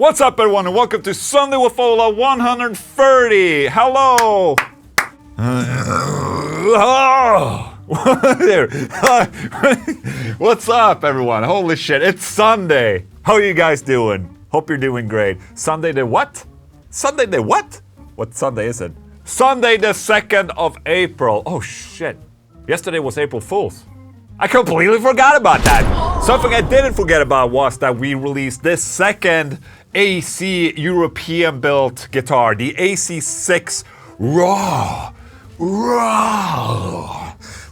What's up, everyone, and welcome to Sunday with Ola 130. Hello. What's up, everyone? Holy shit, it's Sunday. How are you guys doing? Hope you're doing great. Sunday the what? Sunday the what? What Sunday is it? Sunday the 2nd of April. Oh shit. Yesterday was April Fool's. I completely forgot about that. Something I didn't forget about was that we released this second AC European built guitar, the AC6 Raw.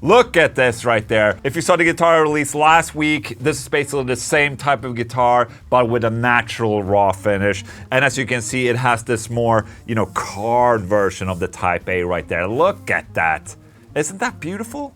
Look at this right there. If you saw the guitar released last week, this is basically the same type of guitar, but with a natural raw finish. And as you can see, it has this more, card version of the Type A right there. Look at that. Isn't that beautiful?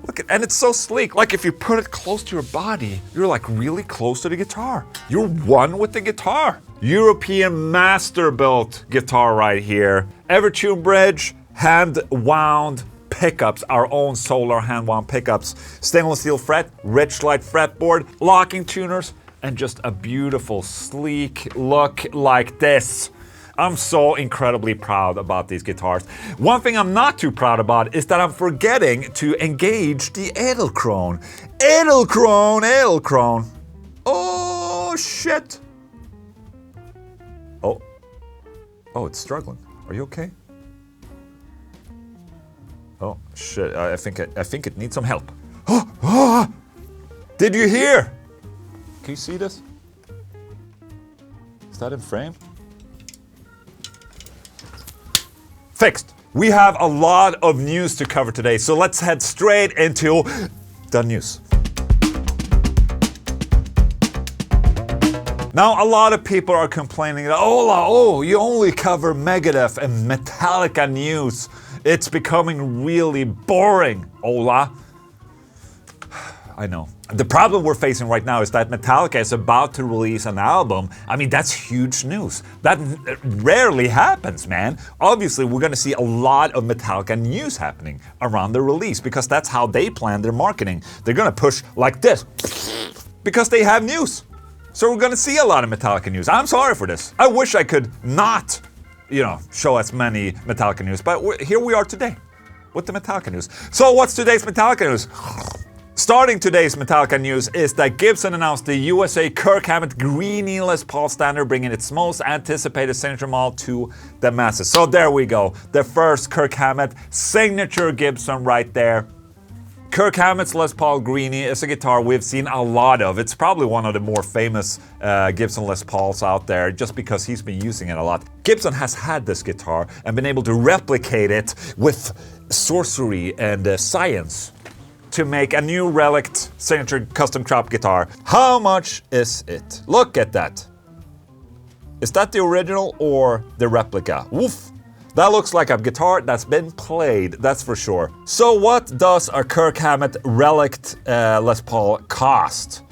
Look at, and it's so sleek. Like if you put it close to your body, you're like really close to the guitar. You're one with the guitar. European master built guitar right here. Evertune bridge, hand wound pickups, our own solar hand wound pickups. Stainless steel fret, rich light fretboard, locking tuners, and just a beautiful sleek look like this. I'm so incredibly proud about these guitars. One thing I'm not too proud about is that I'm forgetting to engage the Edelkrone. Edelkrone. Oh, shit. Oh, it's struggling. Are you okay? Oh, shit. I think it needs some help. Did you hear? Can you see this? Is that in frame? Fixed. We have a lot of news to cover today, so let's head straight into the news. Now, a lot of people are complaining that, Ola, you only cover Megadeth and Metallica news. It's becoming really boring, Ola. I know. The problem we're facing right now is that Metallica is about to release an album. I mean, that's huge news. That rarely happens, man. Obviously, we're gonna see a lot of Metallica news happening around the release because that's how they plan their marketing. They're gonna push like this because they have news. So we're gonna see a lot of Metallica news. I'm sorry for this. I wish I could not, show as many Metallica news, but here we are today with the Metallica news. So what's today's Metallica news? Starting today's Metallica news is that Gibson announced the USA Kirk Hammetts Greeny Les Paul standard, bringing its most anticipated signature model to the masses. So there we go, the first Kirk Hammett signature Gibson right there. Kirk Hammetts Les Paul Greeny is a guitar we've seen a lot of. It's probably one of the more famous Gibson Les Pauls out there just because he's been using it a lot. Gibson has had this guitar and been able to replicate it with sorcery and science to make a new relict signature custom crop guitar. How much is it? Look at that. Is that the original or the replica? Woof. That looks like a guitar that's been played, that's for sure. So what does a Kirk Hammett relict Les Paul cost?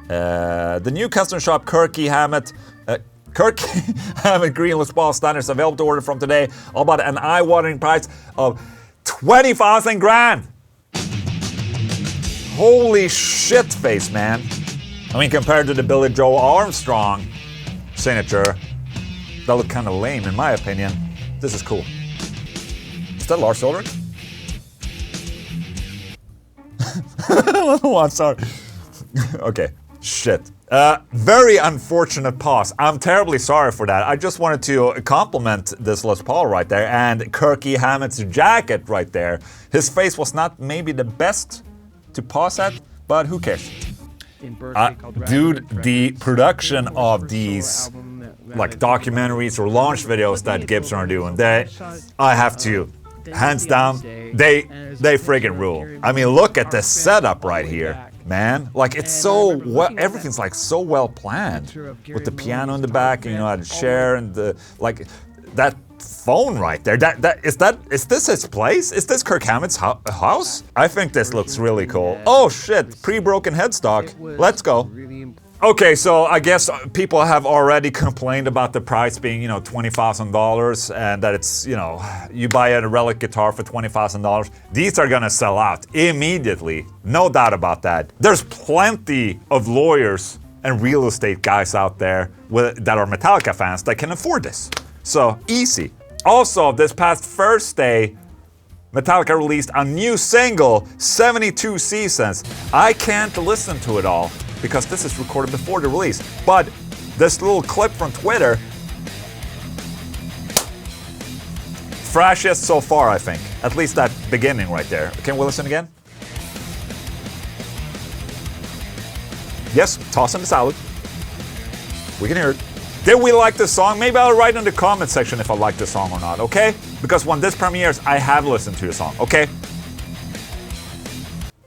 The new custom shop Kirk Hammett Greeny Les Paul standard is available to order from today, all about an eye-watering price of 20,000 grand. Holy shit face, man. I mean, compared to the Billy Joe Armstrong signature, that looked kind of lame in my opinion. This is cool. Is that Lars Ulrich? Oh, I'm sorry. Okay, shit. Very unfortunate pause. I'm terribly sorry for that. I just wanted to compliment this Les Paul right there and Kirk Hammett's jacket right there. His face was not maybe the best to pause at, but who cares? Dude, the production of these like documentaries or launch videos that Gibson are doing, I have to, hands down, they friggin' rule. I mean, look at the setup right here, man. Like it's so well, everything's like so well planned with the piano in the back and a chair and the that phone right there. Is this his place? Is this Kirk Hammett's house? I think this looks really cool. Oh shit, pre-broken headstock. Let's go. Okay, so I guess people have already complained about the price being, $20,000 and that it's, you buy a relic guitar for $20,000. These are gonna sell out immediately. No doubt about that. There's plenty of lawyers and real estate guys out there that are Metallica fans that can afford this. So, easy. Also, this past Thursday, Metallica released a new single, 72 Seasons. I can't listen to it all because this is recorded before the release. But this little clip from Twitter, thrashiest so far, I think. At least that beginning right there. Can we listen again? Yes, toss in the salad. We can hear it. Did we like this song? Maybe I'll write in the comment section if I like this song or not, okay? Because when this premieres, I have listened to the song, okay?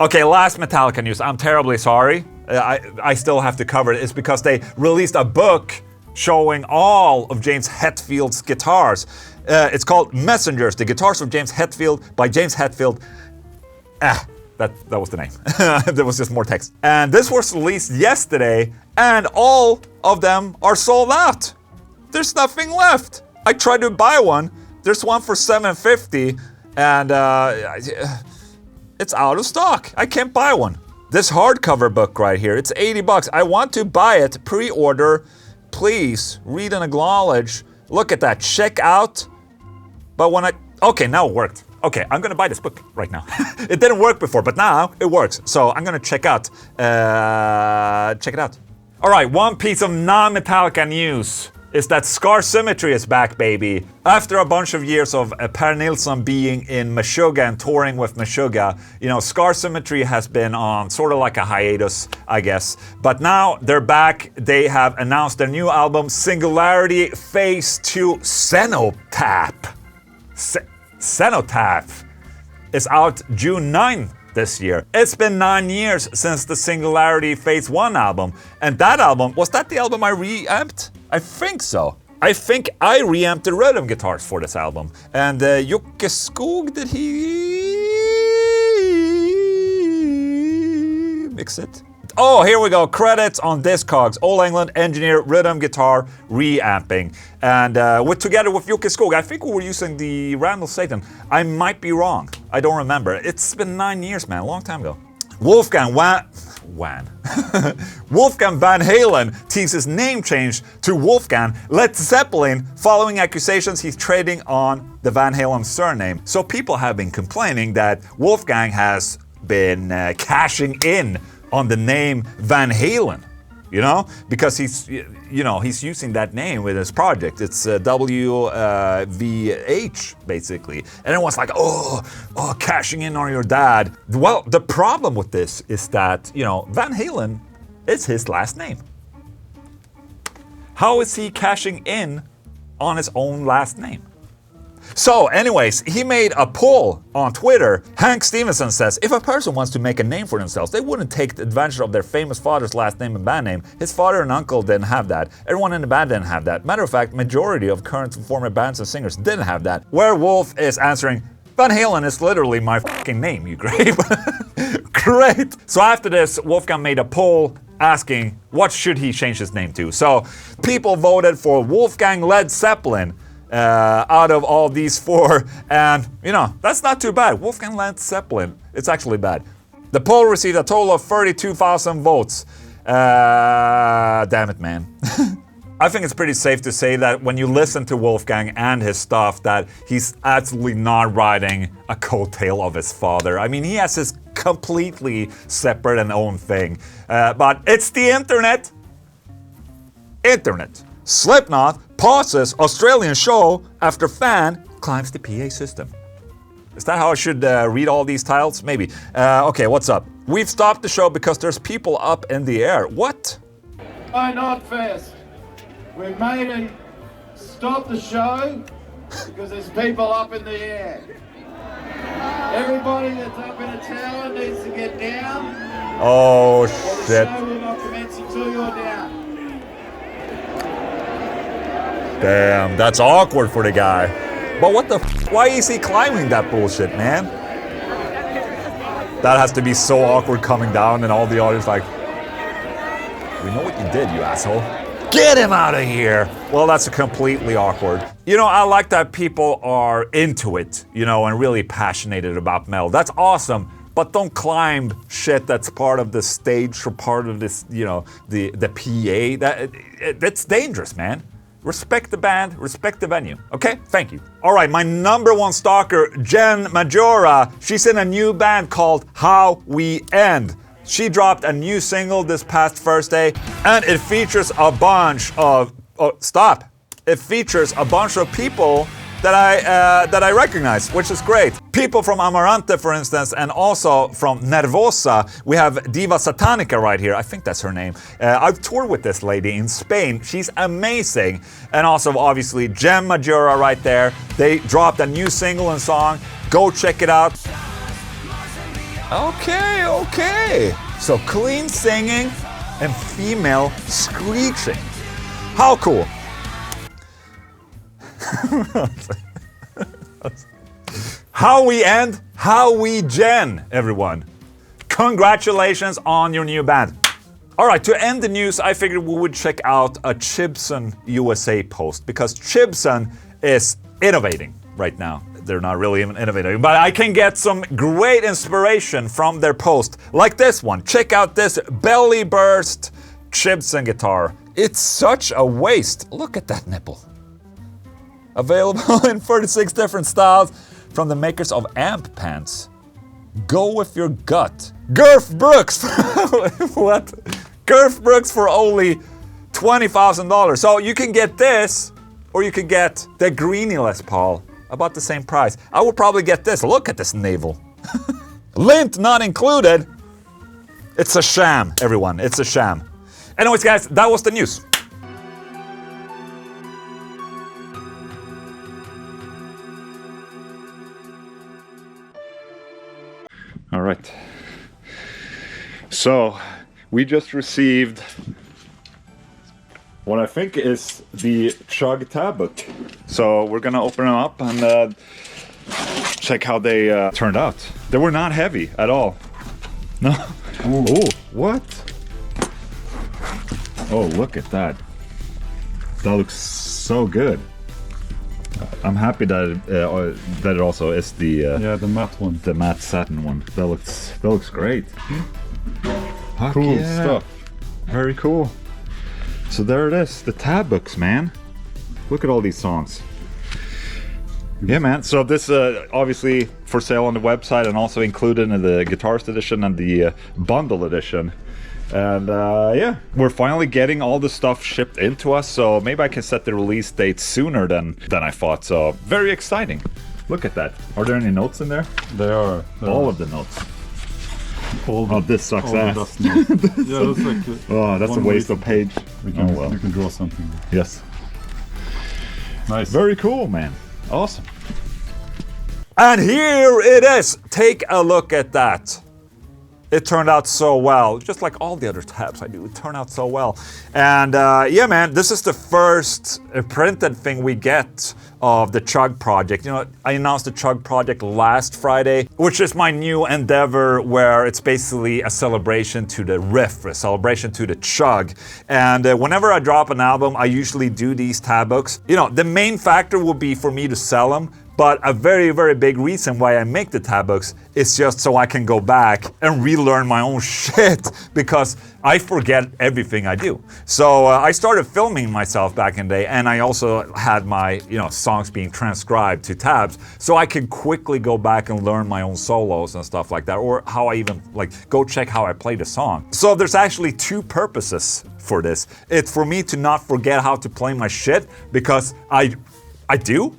Okay, last Metallica news. I'm terribly sorry. I still have to cover it. It's because they released a book showing all of James Hetfield's guitars. It's called Messengers, the Guitars of James Hetfield by James Hetfield. That was the name. There was just more text. And this was released yesterday, and all of them are sold out. There's nothing left. I tried to buy one. There's one for $7.50, and it's out of stock. I can't buy one. This hardcover book right here, it's $80. I want to buy it, pre-order. Please, read and acknowledge. Look at that, check out. But when okay, now it worked. Okay, I'm gonna buy this book right now. It didn't work before, but now it works. So I'm gonna check it out. All right, one piece of non-Metallica news is that Symmetry is back, baby. After a bunch of years of Per Nilsson being in Meshuggah and touring with Meshuggah, you know, Symmetry has been on sort of like a hiatus, I guess. But now they're back. They have announced their new album, Singularity Phase 2 Cenotaph. Cenotaph is out June 9th this year. It's been 9 years since the Singularity Phase 1 album. And that album, was that the album I reamped? I think so. I think I reamped the rhythm guitars for this album. And Jocke Skog, did he mix it? Oh, here we go. Credits on Discogs. Ola Englund, engineer, rhythm guitar, reamping. And together with Jocke Skog, I think we were using the Randall Satan. I might be wrong. I don't remember. It's been 9 years, man. A long time ago. Wolfgang Wolfgang Van Halen teases name change to Wolfgang Led Zeppelin following accusations he's trading on the Van Halen surname. So people have been complaining that Wolfgang has been cashing in on the name Van Halen, you know, because he's using that name with his project. It's WVH basically, and it was like, oh, cashing in on your dad. Well, the problem with this is that, you know, Van Halen is his last name. How is he cashing in on his own last name? So anyways, he made a poll on Twitter. Hank Stevenson says, if a person wants to make a name for themselves, they wouldn't take advantage of their famous father's last name and band name. His father and uncle didn't have that. Everyone in the band didn't have that. Matter of fact, majority of current and former bands and singers didn't have that. Where Wolf is answering, Van Halen is literally my fucking name, you great. Great. So after this, Wolfgang made a poll asking what should he change his name to. So people voted for Wolfgang Led Zeppelin out of all these four, and you know, that's not too bad. Wolfgang Led Zeppelin, it's actually bad. The poll received a total of 32,000 votes. Damn it, man. I think it's pretty safe to say that when you listen to Wolfgang and his stuff, that he's absolutely not riding a coattail of his father. I mean, he has his completely separate and own thing. But it's the internet. Slipknot pauses Australian show after fan climbs the PA system. Is that how I should read all these titles? Maybe. Okay, what's up? We've stopped the show because there's people up in the air. What? No, not first. We've made it stop the show because there's people up in the air. Everybody that's up in a tower needs to get down. Oh, shit. The show will not commence until you're down. Damn, that's awkward for the guy. But what the why is he climbing that bullshit, man? That has to be so awkward coming down and all the audience like, we know what you did, you asshole. Get him out of here! Well, that's completely awkward. You know, I like that people are into it, you know, and really passionate about metal. That's awesome. but don't climb shit that's part of the stage or part of this, you know, the PA. That's dangerous, man. Respect the band, respect the venue. Okay, thank you. All right, my number one stalker, Jen Majura, she's in a new band called How We End. She dropped a new single this past Thursday, and it features a bunch of... Oh, stop. It features a bunch of people that I recognize, which is great. People from Amarante, for instance, and also from Nervosa. We have Diva Satanica right here. I think that's her name. I've toured with this lady in Spain. She's amazing. And also, obviously, Jen Majura right there. They dropped a new single and song. Go check it out. Okay. So clean singing and female screeching. How cool. How we end, how we Jen, everyone. Congratulations on your new band. All right, to end the news, I figured we would check out a Gibson USA post because Gibson is innovating right now. They're not really even innovating, but I can get some great inspiration from their post, like this one. Check out this belly burst Gibson guitar. It's such a waste. Look at that nipple. Available in 36 different styles from the makers of amp pants. Go with your gut. Girth Brooks. What? Girth Brooks for only $20,000. So you can get this, or you could get the Greeny Les Paul, about the same price. I would probably get this. Look at this navel. Lint not included. It's a sham, everyone. It's a sham. Anyways, guys, that was the news. All right. So, we just received what I think is the Chug tab book. So we're gonna open them up and check how they turned out. They were not heavy at all. No. Oh, what? Oh, look at that. That looks so good. I'm happy that it also is the yeah, the matte one, the matte satin one. That looks great. Cool stuff. Very cool. So there it is, the tab books, man. Look at all these songs. Yeah, man. So this obviously for sale on the website and also included in the guitarist edition and the bundle edition. And yeah, we're finally getting all the stuff shipped into us, so maybe I can set the release date sooner than I thought. So very exciting. Look at that. Are there any notes in there? There are. All of the notes. Oh, this sucks ass. Yeah, that's like oh, that's a waste of page. We can draw something. Yes. Nice. Very cool, man. Awesome. And here it is. Take a look at that. It turned out so well, just like all the other tabs I do. It turned out so well. And yeah, man, this is the first printed thing we get of the Chug project. You know, I announced the Chug project last Friday, which is my new endeavor where it's basically a celebration to the riff, a celebration to the Chug. And whenever I drop an album, I usually do these tab books. You know, the main factor would be for me to sell them, but a very, very big reason why I make the tab books is just so I can go back and relearn my own shit because I forget everything I do. So I started filming myself back in the day, and I also had my, you know, songs being transcribed to tabs, so I could quickly go back and learn my own solos and stuff like that, or how I even like go check how I played a song. So there's actually two purposes for this. It's for me to not forget how to play my shit because I do.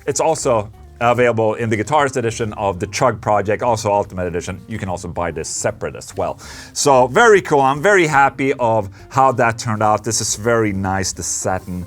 It's also available in the guitarist edition of the Chug project, also Ultimate edition. You can also buy this separate as well. So very cool. I'm very happy of how that turned out. This is very nice, the satin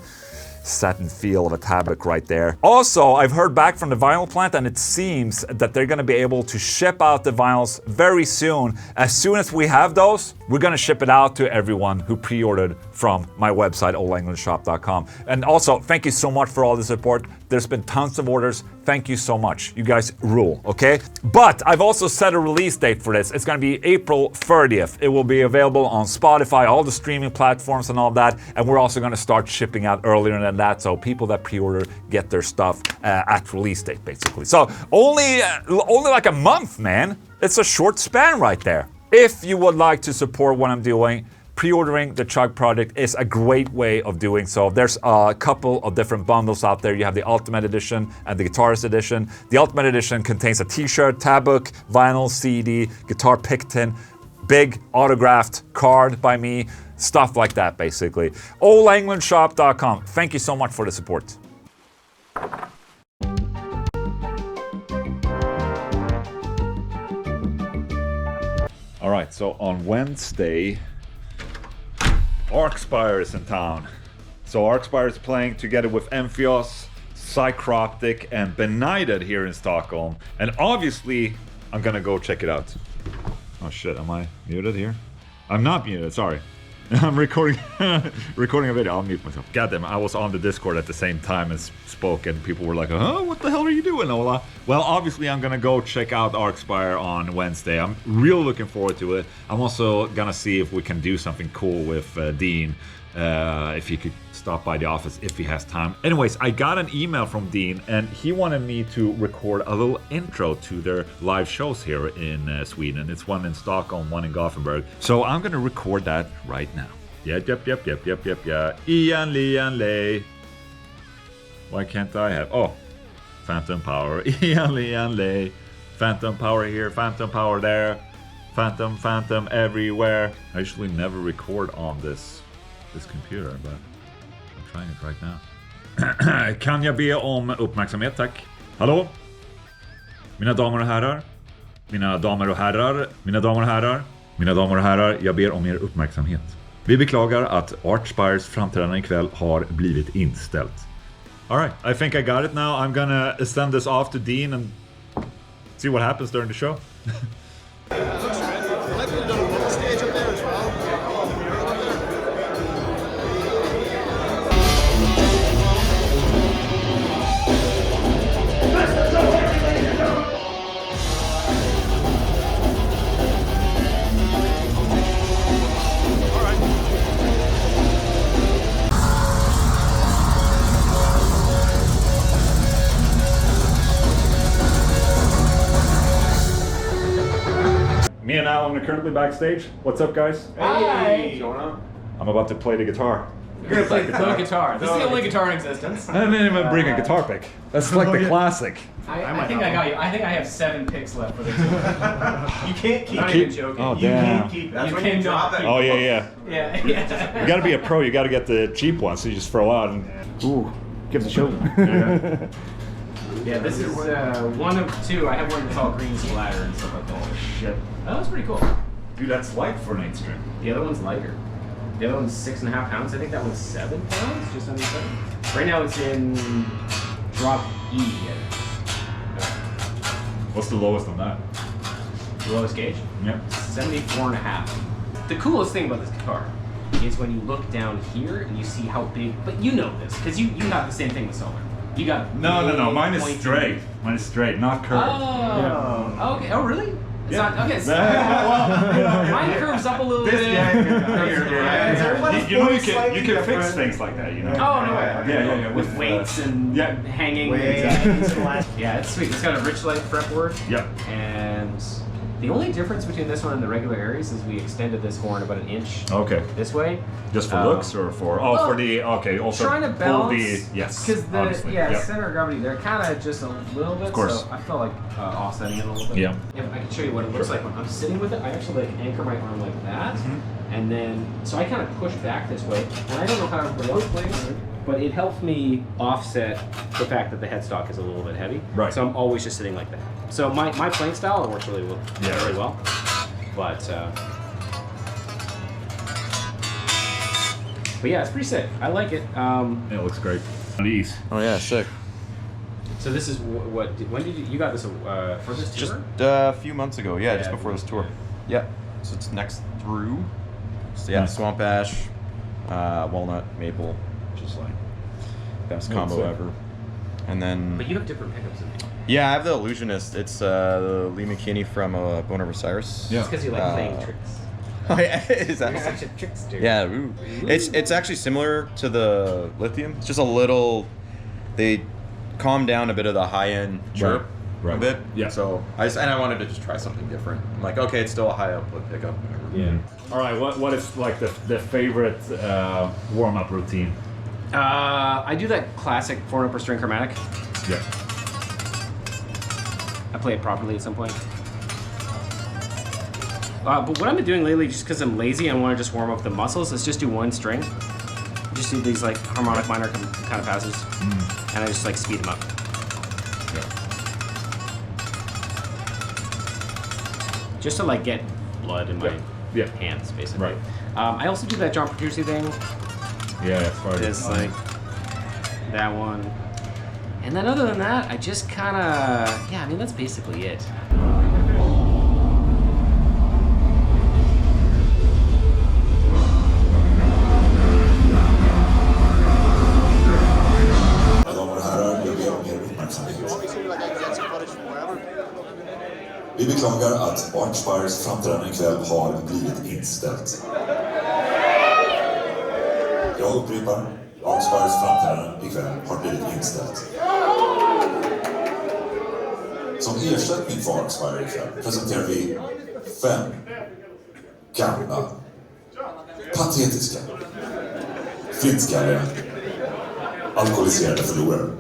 feel of a tab book right there. Also, I've heard back from the vinyl plant, and it seems that they're gonna be able to ship out the vinyls very soon. As soon as we have those, we're gonna ship it out to everyone who pre-ordered from my website, olaenglundshop.com. And also, thank you so much for all the support. There's been tons of orders. Thank you so much. You guys rule, okay? But I've also set a release date for this. It's gonna be April 30th. It will be available on Spotify, all the streaming platforms and all that. And we're also gonna start shipping out earlier than that, so people that pre-order get their stuff at release date, basically. So only like a month, man. It's a short span right there. If you would like to support what I'm doing, pre-ordering the Chug project is a great way of doing so. There's a couple of different bundles out there. You have the Ultimate Edition and the Guitarist Edition. The Ultimate Edition contains a t-shirt, tab book, vinyl, CD, guitar pick tin, big autographed card by me, stuff like that basically. OlaEnglundShop.com. Thank you so much for the support. All right, so on Wednesday, Archspire is in town. So Archspire is playing together with Emphios, Psychroptic, and Benighted here in Stockholm. And obviously, I'm gonna go check it out. Oh shit, am I muted here? I'm not muted, sorry. I'm recording recording a video. I'll mute myself. Goddamn, I was on the Discord at the same time and spoke, and people were like, "Oh, what the hell are you doing, Ola?" Well, obviously, I'm gonna go check out Archspire on Wednesday. I'm really looking forward to it. I'm also gonna see if we can do something cool with Dean. If he could stop by the office if he has time. Anyways, I got an email from Dean, and he wanted me to record a little intro to their live shows here in Sweden. It's one in Stockholm, one in Gothenburg. So I'm gonna record that right now. Yep. Ian Lian Lay. Why can't I have? Oh, Phantom Power. Ian Lian Lay. Phantom Power here, Phantom Power there. Phantom everywhere. I usually never record on this computer, but I'm trying it right now. Kan jag be om uppmärksamhet, tack? Hallå? Mina damer och herrar. Mina damer och herrar. Mina damer och herrar. Mina damer och herrar, jag ber om er uppmärksamhet. Vi beklagar att Archspires framträdande ikväll har blivit inställt. Alright, I think I got it now. I'm gonna send this off to Dean and see what happens during the show. Me and Alan are currently backstage. What's up, guys? Hi! I'm about to play the guitar. You're gonna play the guitar. This is the only guitar in existence. I didn't even bring a guitar pick. That's like the classic. I think I got you. I think I have 7 picks left for the tour. You can't keep I'm not even joking. Oh, You damn. can't keep That's You when you cannot drop it. keep- Oh, yeah. Yeah. You gotta be a pro. You gotta get the cheap ones, so you just throw out and... Ooh, gives a show. Yeah, this is one of 2. I have one that's all green splatter and stuff like that. Oh, shit. Oh, that's pretty cool. Dude, that's light for an 8-string. The other one's lighter. The other one's 6.5 pounds. I think that one's 7 pounds, just under 7. Right now it's in drop E. What's the lowest on that? The lowest gauge? Yep. 74.5. The coolest thing about this guitar is when you look down here and you see how big, but you know this, because you got the same thing with Solar. You got No. Mine is pointy- straight. Mine is straight, not curved. Oh, okay. Oh, really? It's Yeah. not, okay. So, Well, mine curves up a little bit. You know, you can fix things like that, you know? Oh, no way. Yeah. With weights and yeah. hanging. Yeah, it's sweet. It's got a rich light fretboard. Yep. And the only difference between this one and the regular Aries is we extended this horn about 1 inch Okay. this way. Just for looks or for... Oh, well, for the... Okay, also trying to pull balance, the... Yes, because the obviously. Yep. center of gravity, they're kind of just a little bit. Of course. So I felt like offsetting it a little bit. Yeah. If I can show you what it looks like when I'm sitting with it, I actually like anchor my arm like that, Mm-hmm. and then so I kind of push back this way. And I don't know how everybody else plays, but it helps me offset the fact that the headstock is a little bit heavy. Right. So I'm always just sitting like that. So my playing style it works really well. Yeah, really right. well. But yeah, it's pretty sick. I like it. Yeah, it looks great. These. Oh yeah, sick. So this is when did you got this for this Just tour? a few months ago, yeah, just Yeah. before this tour. Yeah. So it's next through. So yeah, Nice. Swamp Ash, Walnut, Maple, just like best combo sick. ever. And then But you have different pickups than me. yeah, I have the Illusionist. It's Lee McKinney from Bone of Osiris. Yeah. It's because you like playing tricks. Oh yeah, is that? You're such a trickster. Yeah, ooh. It's actually similar to the Lithium. It's just a little. They calm down a bit of the high end chirp, Right. a bit. Yeah. So I wanted to just try something different. I'm like, okay, it's still a high output pickup. Whatever. Yeah. All right. What is like the favorite warm up routine? I do that classic 4-upper string chromatic. Yeah. I play it properly at some point. But what I've been doing lately, just because I'm lazy and want to just warm up the muscles, is just do one string. Just do these like harmonic minor kind of passes, and I just like speed them up. Just to like get blood in my hands, basically. Right. I also do that John Petrucci thing. Yeah, as far as It's like that one. And then other than that, I just kind of, yeah, I mean, that's basically it. Vi beklagar att Archspires framträdande ikväll har blivit inställt. Jag upprepar, Archspires framträdande ikväll har blivit inställt. Som ersättning för Archspire ikväll presenterar vi 5 gamla, patetiska, flintskalliga, alkoholiserade förlorare.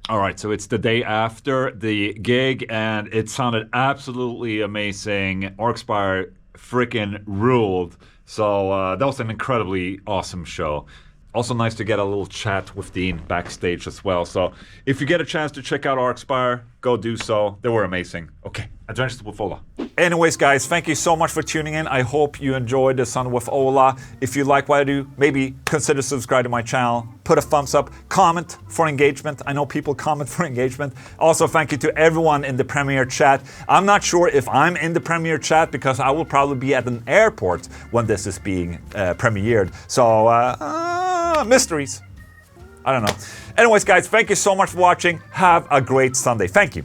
All right, so it's the day after the gig, and it sounded absolutely amazing. Archspire freaking ruled. So that was an incredibly awesome show. Also nice to get a little chat with Dean backstage as well. So if you get a chance to check out Archspire, go do so. They were amazing. Okay, Adventures with Ola. Anyways, guys, thank you so much for tuning in. I hope you enjoyed the Sunday with Ola. If you like what I do, maybe consider subscribing to my channel. Put a thumbs up. Comment for engagement. I know people comment for engagement. Also, thank you to everyone in the Premiere chat. I'm not sure if I'm in the Premiere chat because I will probably be at an airport when this is being premiered. So, mysteries. I don't know. Anyways, guys, thank you so much for watching. Have a great Sunday. Thank you.